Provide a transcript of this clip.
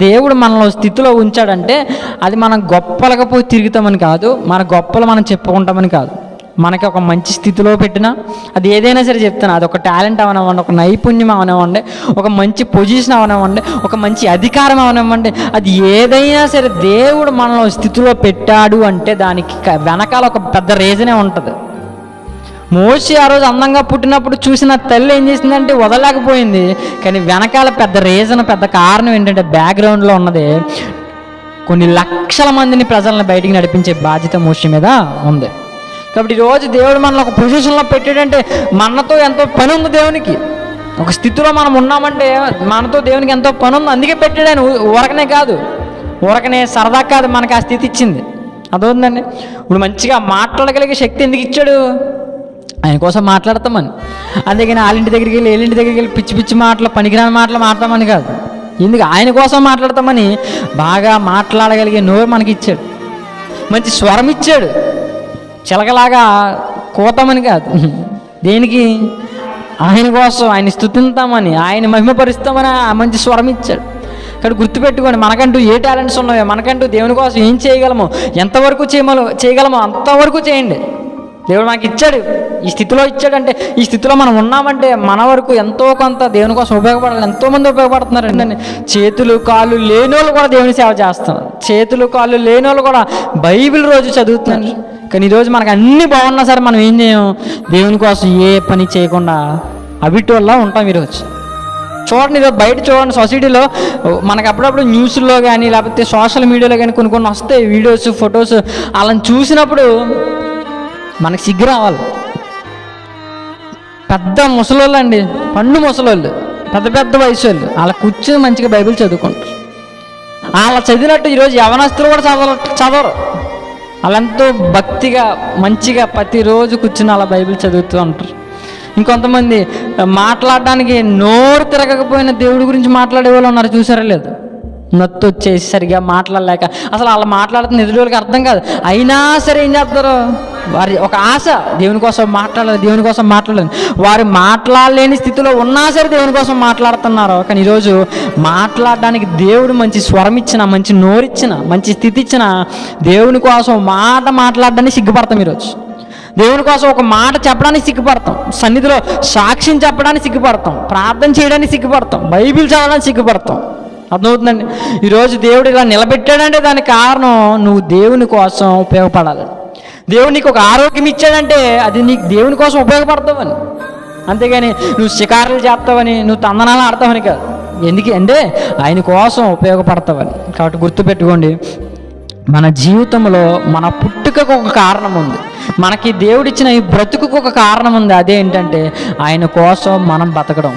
దేవుడు మనలో స్థితిలో ఉంచాడంటే అది మనం గొప్పలుగా పోయి తిరుగుతామని కాదు, మన గొప్పలు మనం చెప్పుకుంటామని కాదు. మనకి ఒక మంచి స్థితిలో పెట్టినా అది ఏదైనా సరే చెప్తాను, అది ఒక టాలెంట్ అవనివ్వండి, ఒక నైపుణ్యం అవనివ్వండి, ఒక మంచి పొజిషన్ అవనివ్వండి, ఒక మంచి అధికారం అవనివ్వండి, అది ఏదైనా సరే దేవుడు మనలో స్థితిలో పెట్టాడు అంటే దానికి వెనకాల ఒక పెద్ద రీజనే ఉంటుంది. మోషే ఆ రోజు అందంగా పుట్టినప్పుడు చూసిన తల్లి ఏం చేసిందంటే వదలలేకపోయింది, కానీ వెనకాల పెద్ద రీజన్, పెద్ద కారణం ఏంటంటే బ్యాక్గ్రౌండ్లో ఉన్నది కొన్ని లక్షల మందిని, ప్రజలను బయటికి నడిపించే బాధ్యత మోషే మీద ఉంది. కాబట్టి ఈరోజు దేవుడు మనల్ని ఒక పొజిషన్లో పెట్టాడంటే మనతో ఎంతో పని ఉంది. దేవునికి ఒక స్థితిలో మనం ఉన్నామంటే మనతో దేవునికి ఎంతో పని ఉంది, అందుకే పెట్టాడు ఆయన. ఊరకనే కాదు, ఊరకనే సరదా కాదు, మనకు ఆ స్థితి ఇచ్చింది. అదవుతుందండి. ఇప్పుడు మంచిగా మాట్లాడగలిగే శక్తి ఎందుకు ఇచ్చాడు? ఆయన కోసం మాట్లాడతామని. అందుకని వాళ్ళింటి దగ్గరికి వెళ్ళి వీళ్ళింటి దగ్గరికి వెళ్ళి పిచ్చి పిచ్చి మాటలు, పనికిరాని మాటలు మాట్లాడమని కాదు, ఎందుకు ఆయన కోసం మాట్లాడతామని. బాగా మాట్లాడగలిగే నోరు మనకి ఇచ్చాడు, మంచి స్వరం ఇచ్చాడు, చిలకలాగా కోతామని కాదు. దేనికి? ఆయన కోసం, ఆయన స్తుతింతామని, ఆయన మహిమపరుస్తామని ఆ మంచి స్వరం ఇచ్చాడు. ఇక్కడ గుర్తుపెట్టుకోండి, మనకంటూ ఏ టాలెంట్స్ ఉన్నాయో, మనకంటూ దేవుని కోసం ఏం చేయగలమో, ఎంతవరకు చేయగలమో అంతవరకు చేయండి. దేవుడు మనకి ఇచ్చాడు, ఈ స్థితిలో ఇచ్చాడంటే, ఈ స్థితిలో మనం ఉన్నామంటే మన వరకు ఎంతో కొంత దేవుని కోసం ఉపయోగపడాలి. ఎంతోమంది ఉపయోగపడుతున్నారండి. చేతులు కాళ్ళు లేని వాళ్ళు కూడా దేవుని సేవ చేస్తున్నారు, చేతులు కాళ్ళు లేని వాళ్ళు కూడా బైబిల్ రోజు చదువుతున్నారు. కానీ ఈరోజు మనకు అన్నీ బాగున్నా సరే మనం ఏం చేయం? దేవుని కోసం ఏ పని చేయకుండా అవిటి వల్ల ఉంటాం. ఈరోజు చూడండి, ఈరోజు బయట చూడండి, సొసైటీలో మనకు అప్పుడప్పుడు న్యూస్లో కానీ లేకపోతే సోషల్ మీడియాలో కానీ కొన్ని వస్తాయి వీడియోస్, ఫొటోస్. వాళ్ళని చూసినప్పుడు మనకు సిగ్గు రావాలి. పెద్ద ముసలోళ్ళు అండి, పండు ముసలోళ్ళు, పెద్ద పెద్ద వయసు వాళ్ళు, అలా కూర్చొని మంచిగా బైబిల్ చదువుకుంటారు. అలా చదివినట్టు ఈరోజు యవనస్తులు కూడా చదవరు. వాళ్ళెంతో భక్తిగా మంచిగా ప్రతిరోజు కూర్చుని అలా బైబిల్ చదువుతూ ఉంటారు. ఇంకొంతమంది మాట్లాడడానికి నోరు తిరగకపోయిన దేవుడి గురించి మాట్లాడే వాళ్ళు ఉన్నారు, చూసారా లేదు? నొత్తు వచ్చేసి సరిగా మాట్లాడలేక, అసలు వాళ్ళు మాట్లాడుతున్న ఎదుటి అర్థం కాదు. అయినా సరే ఏం చేస్తారు? వారి ఒక ఆశ, దేవుని కోసం మాట్లాడాలి, దేవుని కోసం మాట్లాడాలి. వారు మాట్లాడలేని స్థితిలో ఉన్నా సరే దేవుని కోసం మాట్లాడుతున్నారు. కానీ ఈరోజు మాట్లాడడానికి దేవుడు మంచి స్వరం ఇచ్చిన, మంచి నోరిచ్చిన, మంచి స్థితి ఇచ్చిన దేవుని కోసం మాట మాట్లాడడానికి సిగ్గుపడతాం. ఈరోజు దేవుని కోసం ఒక మాట చెప్పడానికి సిగ్గుపడతాం, సన్నిధిలో సాక్ష్యం చెప్పడానికి సిగ్గుపడతాం, ప్రార్థన చేయడానికి సిగ్గుపడతాం, బైబిల్ చదవడానికి సిగ్గుపడతాం. అర్థమవుతుందండి. ఈరోజు దేవుడు ఇలా నిలబెట్టాడంటే దానికి కారణం నువ్వు దేవుని కోసం ఉపయోగపడాలి. దేవుడు నీకు ఒక ఆరోగ్యం ఇచ్చాడంటే అది నీకు దేవుని కోసం ఉపయోగపడతావని, అంతేగాని నువ్వు షికారులు చేస్తావని, నువ్వు తందనాలు ఆడతావని కాదు. ఎందుకు అంటే ఆయన కోసం ఉపయోగపడతావని. కాబట్టి గుర్తుపెట్టుకోండి, మన జీవితంలో మన పుట్టుకకు ఒక కారణం ఉంది, మనకి దేవుడిచ్చిన ఈ బ్రతుకుకు ఒక కారణం ఉంది. అదేంటంటే ఆయన కోసం మనం బతకడం.